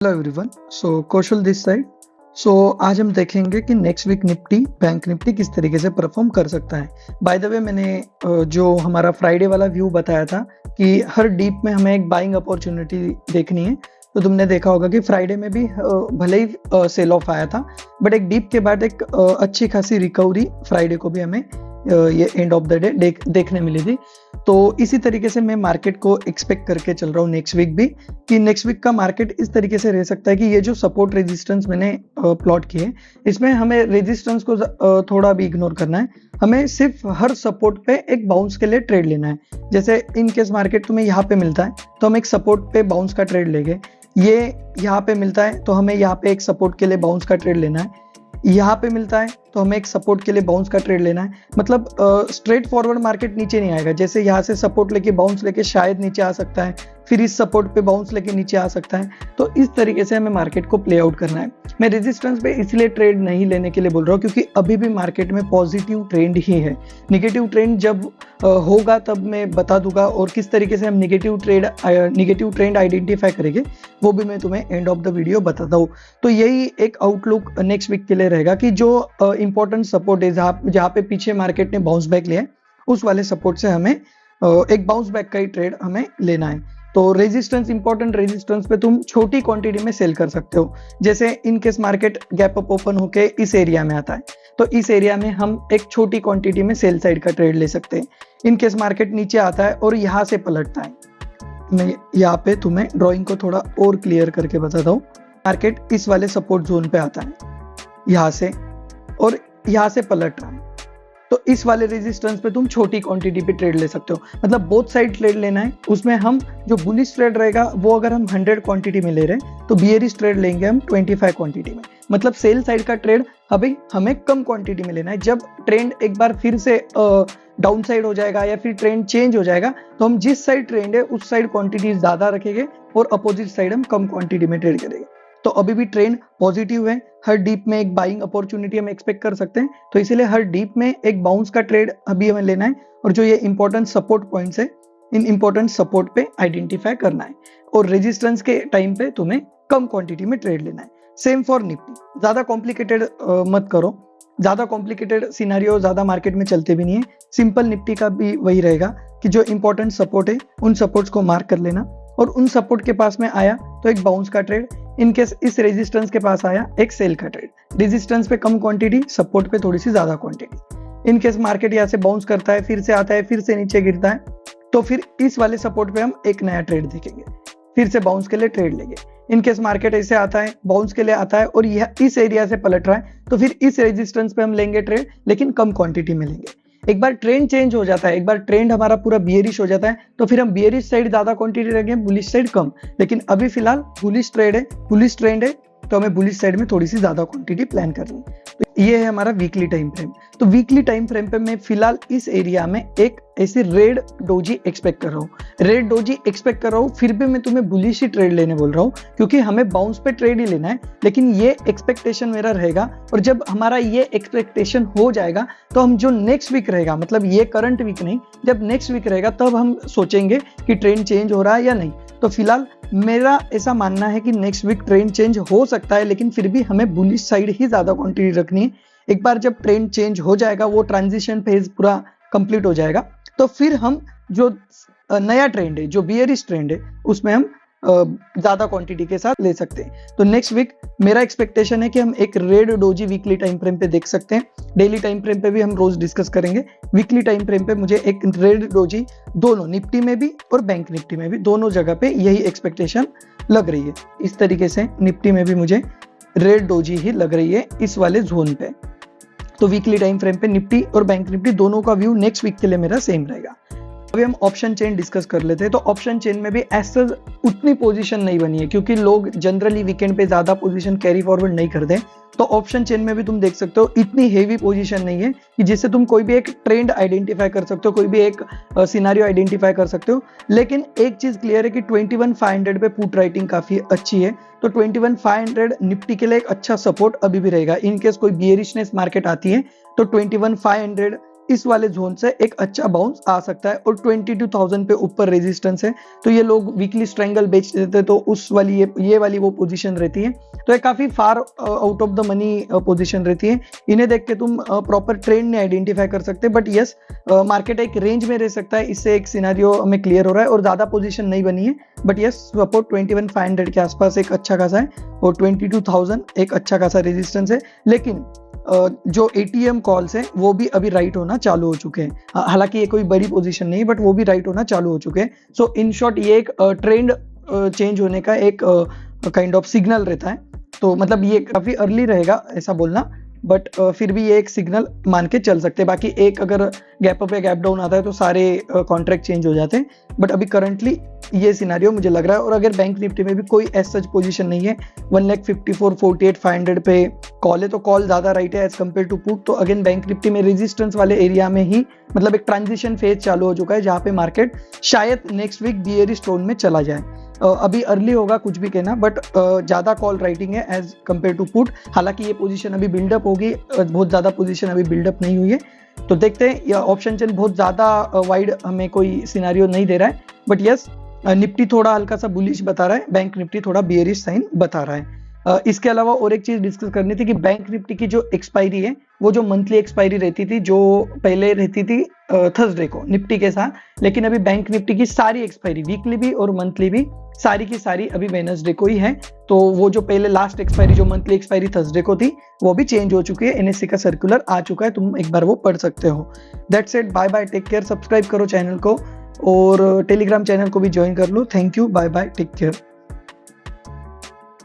Hello everyone, so Kaushal this side. So आज हम देखेंगे कि next week Nifty Bank Nifty किस तरीके से परफॉर्म कर सकता है। बाय द वे, मैंने जो हमारा फ्राइडे वाला व्यू बताया था कि हर डीप में हमें एक बाइंग अपॉर्चुनिटी देखनी है, तो तुमने देखा होगा कि फ्राइडे में भी भले ही सेल ऑफ आया था, बट एक डीप के बाद एक अच्छी खासी रिकवरी फ्राइडे को भी हमें ये एंड ऑफ द डे देखने मिली थी। तो इसी तरीके से मैं मार्केट को एक्सपेक्ट करके चल रहा हूँ नेक्स्ट वीक भी, कि नेक्स्ट वीक का मार्केट इस तरीके से रह सकता है कि ये जो सपोर्ट रेजिस्टेंस मैंने प्लॉट किए, इसमें हमें रेजिस्टेंस को थोड़ा भी इग्नोर करना है। हमें सिर्फ हर सपोर्ट पे एक बाउंस के लिए ट्रेड लेना है। जैसे इन केस मार्केट तुम्हें यहाँ पे मिलता है तो हम एक सपोर्ट पे बाउंस का ट्रेड लेंगे, ये यहाँ पे मिलता है तो हमें यहाँ पे एक सपोर्ट के लिए बाउंस का ट्रेड लेना है, यहाँ पे मिलता है तो हमें एक सपोर्ट के लिए बाउंस का ट्रेड लेना है। मतलब स्ट्रेट फॉरवर्ड मार्केट नीचे नहीं आएगा। जैसे यहाँ से सपोर्ट लेके बाउंस लेके शायद नीचे आ सकता है, फिर इस सपोर्ट पे बाउंस लेके नीचे आ सकता है। तो इस तरीके से हमें मार्केट को प्ले आउट करना है। मैं रेजिस्टेंस पे इसलिए ट्रेड नहीं लेने के लिए बोल रहा हूँ क्योंकि अभी भी मार्केट में पॉजिटिव ट्रेंड ही है। निगेटिव ट्रेंड जब होगा तब मैं बता दूंगा, और किस तरीके से हम निगेटिव ट्रेंड आइडेंटिफाई करेंगे वो भी मैं तुम्हें एंड ऑफ द वीडियो बताता हूँ। तो यही एक आउटलुक नेक्स्ट वीक के लिए रहेगा कि जो इंपॉर्टेंट सपोर्ट है, जहाँ पे पीछे मार्केट ने बाउंस बैक लिया है, उस वाले सपोर्ट से हमें एक बाउंस बैक का ही ट्रेड हमें लेना है। तो रेजिस्टेंस, इंपॉर्टेंट रेजिस्टेंस पे तुम छोटी क्वांटिटी में सेल कर सकते हो। जैसे in case market gap up open होके इस एरिया में आता है तो इस एरिया में हम एक छोटी क्वांटिटी में सेल साइड का ट्रेड ले सकते हैं। इन केस मार्केट नीचे आता है और यहाँ से पलटता है, मैं यहाँ पे तुम्हें ड्रॉइंग को थोड़ा और क्लियर करके बताता हूँ। मार्केट इस वाले सपोर्ट जोन पे आता है यहाँ से और यहाँ से पलट रहा है, तो इस वाले रेजिस्टेंस पे तुम छोटी क्वांटिटी पे ट्रेड ले सकते हो। मतलब बोथ साइड ट्रेड लेना है। उसमें हम जो बुलिश ट्रेड रहेगा वो अगर हम 100 क्वांटिटी में ले रहे हैं तो बियरिश ट्रेड लेंगे हम 25 क्वांटिटी में। मतलब सेल साइड का ट्रेड अभी हमें कम क्वांटिटी में लेना है। जब ट्रेंड एक बार फिर से डाउन साइड हो जाएगा या फिर ट्रेंड चेंज हो जाएगा तो हम जिस साइड ट्रेंड है उस साइड क्वांटिटी ज्यादा रखेंगे और अपोजिट साइड हम कम क्वांटिटी में ट्रेड करेंगे। तो अभी भी ट्रेंड पॉजिटिव है। हर डीप में एक बाइंग अपॉर्चुनिटी हम एक्सपेक्ट कर सकते हैं, तो इसीलिए हर डीप में एक बाउंस का ट्रेड अभी हमें लेना है। और जो ये इंपॉर्टेंट सपोर्ट पॉइंट्स है, इन इंपॉर्टेंट सपोर्ट पे आइडेंटिफाई करना है, और रेजिस्टेंस के टाइम पे तुम्हें कम क्वांटिटी में ट्रेड लेना है। Same for Nifty. ज्यादा कॉम्प्लिकेटेड मत करो, ज्यादा कॉम्प्लिकेटेड सिनेरियो ज्यादा मार्केट में चलते भी नहीं है। सिंपल निफ्टी का भी वही रहेगा कि जो इंपॉर्टेंट सपोर्ट है उन सपोर्ट्स को मार्क कर लेना, और उन सपोर्ट के पास में आया तो एक बाउंस का ट्रेड, इन केस इस रेजिस्टेंस के पास आया एक सेल का ट्रेड। रेजिस्टेंस पे कम क्वांटिटी, सपोर्ट पे थोड़ी सी ज्यादा क्वांटिटी। इन केस मार्केट यहाँ से बाउंस करता है, फिर से आता है, फिर से नीचे गिरता है, तो फिर इस वाले सपोर्ट पे हम एक नया ट्रेड देखेंगे, फिर से बाउंस के लिए ट्रेड लेंगे। इन केस मार्केट ऐसे आता है, बाउंस के लिए आता है और यह इस एरिया से पलट रहा है तो फिर इस रेजिस्टेंस पे हम लेंगे ट्रेड, लेकिन कम क्वांटिटी में लेंगे। एक बार ट्रेंड चेंज हो जाता है, एक बार ट्रेंड हमारा पूरा बियरिश हो जाता है तो फिर हम बियरिश साइड ज्यादा क्वांटिटी रखेंगे, बुलिश साइड कम। लेकिन अभी फिलहाल बुलिश ट्रेड है, बुलिश ट्रेंड है, तो हमें बुलिश साइड में थोड़ी सी ज्यादा क्वांटिटी प्लान करनी है। तो ये है हमारा वीकली टाइम फ्रेम। तो वीकली टाइम फ्रेम पे मैं फिलहाल इस एरिया में एक ऐसी रेड डोजी एक्सपेक्ट कर रहा हूँ। रेड डोजी एक्सपेक्ट कर रहा हूँ, फिर भी मैं तुम्हें बुलिश ही ट्रेड लेने बोल रहा हूँ क्योंकि हमें बाउंस पे ट्रेड ही लेना है। लेकिन ये एक्सपेक्टेशन मेरा रहेगा, और जब हमारा ये एक्सपेक्टेशन हो जाएगा तो हम जो नेक्स्ट वीक रहेगा, मतलब ये करंट वीक नहीं, जब नेक्स्ट वीक रहेगा तब हम सोचेंगे कि ट्रेंड चेंज हो रहा है या नहीं। तो फिलहाल मेरा ऐसा मानना है कि नेक्स्ट वीक ट्रेंड चेंज हो सकता है, लेकिन फिर भी हमें बुलिश साइड ही ज्यादा क्वांटिटी रखनी है। एक बार जब ट्रेंड चेंज हो जाएगा, वो ट्रांजिशन फेज पूरा कंप्लीट हो जाएगा, तो फिर हम जो नया ट्रेंड है, जो बियरिश ट्रेंड है, उसमें हम ज्यादा क्वांटिटी के साथ ले सकते हैं। तो नेक्स्ट वीक मेरा एक्सपेक्टेशन है कि हम एक red doji weekly time frame पे देख सकते हैं। डेली टाइम फ्रेम पे भी हम रोज डिस्कस करेंगे। वीकली टाइम फ्रेम पे मुझे एक रेड डोजी दोनों निफ्टी में भी और बैंक निफ्टी में भी, दोनों जगह पे यही एक्सपेक्टेशन लग रही है। इस तरीके से निफ्टी में भी मुझे रेड डोजी ही लग रही है इस वाले जोन पे। तो वीकली टाइम फ्रेम पे निफ्टी और बैंक निफ्टी दोनों का व्यू नेक्स्ट वीक के लिए मेरा सेम रहेगा। अभी हम ऑप्शन चेन डिस्कस कर लेते हैं। तो ऑप्शन चेन में भी ऐसा उतनी पोजीशन नहीं बनी है क्योंकि लोग जनरली वीकेंड पे ज्यादा पोजीशन कैरी फॉरवर्ड नहीं करते। तो ऑप्शन चेन में भी तुम देख सकते हो इतनी हेवी पोजीशन नहीं है कि जिससे तुम कोई भी एक ट्रेंड आइडेंटिफाई कर सकते हो, कोई भी एक सिनेरियो आइडेंटिफाई कर सकते हो। लेकिन एक चीज क्लियर है कि 21,500 पे पुट राइटिंग काफी अच्छी है, तो 21,500 निफ्टी के लिए एक अच्छा सपोर्ट अभी भी रहेगा। इन केस कोई बियरिशनेस मार्केट आती है तो 21,500 इस वाले जोन से एक अच्छा बाउंस आ सकता है और 22,000 पे ऊपर रेजिस्टेंस है, तो ये लोग वीकली स्ट्रेंगल बेच देते तो उस वाली ये वाली वो पोजीशन रहती है, तो ये काफी far out of the money position रहती है। इन्हें देख के तुम प्रॉपर ट्रेंड नहीं आइडेंटिफाई कर सकते, बट यस मार्केट एक रेंज में रह सकता है, इससे एक सिनेरियो हमें क्लियर हो रहा है और ज्यादा पोजीशन नहीं बनी है, बट यस सपोर्ट 21,500 के आसपास एक अच्छा खासा है और 22,000 एक अच्छा खासा रेजिस्टेंस है। लेकिन जो एटीएम कॉल्स हैं वो भी अभी राइट होना चालू हो चुके हैं, हालांकि ये कोई बड़ी पोजीशन नहीं, बट वो भी राइट होना चालू हो चुके हैं। सो इन शॉर्ट ये एक ट्रेंड चेंज होने का एक काइंड ऑफ सिग्नल रहता है, तो मतलब ये काफी अर्ली रहेगा ऐसा बोलना, बट फिर भी ये एक सिग्नल मान के चल सकते हैं। बाकी एक अगर गैप अप या गैप डाउन आता है तो सारे कॉन्ट्रैक्ट चेंज हो जाते हैं, बट अभी करंटली ये सिनेरियो मुझे लग रहा है। और अगर बैंक निफ्टी में भी कोई एज सच पोजीशन नहीं है, 1,54,48,500 पे कॉल है, तो कॉल ज्यादा राइट है एज कम्पेयर टू पुट। तो अगेन बैंक निफ्टी में रेजिस्टेंस वाले एरिया में ही मतलब एक ट्रांजिशन फेज चालू हो चुका है, जहाँ पे मार्केट शायद नेक्स्ट वीक बियरिश टोन में चला जाए। अभी अर्ली होगा कुछ भी कहना, बट ज्यादा कॉल राइटिंग है एज कम्पेयर टू पुट। हालांकि ये पोजीशन अभी बिल्डअप होगी, बहुत ज्यादा पोजीशन अभी बिल्डअप नहीं हुई है, तो देखते हैं। यह ऑप्शन चेन बहुत ज्यादा वाइड हमें कोई सिनेरियो नहीं दे रहा है, बट यस निफ्टी थोड़ा हल्का सा बुलिश बता रहा है, बैंक निफ्टी थोड़ा बियरिश साइन बता रहा है। इसके अलावा और एक चीज डिस्कस करनी थी कि बैंक निफ्टी की जो एक्सपायरी है वो जो मंथली एक्सपायरी रहती थी, जो पहले रहती थी थर्सडे को निफ्टी के साथ, लेकिन अभी बैंक निफ्टी की सारी एक्सपायरी वीकली भी और मंथली भी सारी की सारी अभी वेडनेसडे को ही है। तो वो जो पहले लास्ट एक्सपायरी जो मंथली एक्सपायरी थर्सडे को थी वो भी चेंज हो चुकी है, एनएससी का सर्कुलर आ चुका है, तुम एक बार वो पढ़ सकते हो। That's it, bye bye, take care. Subscribe करो चैनल को और टेलीग्राम चैनल को भी ज्वाइन कर लो। Thank you, bye bye, take care.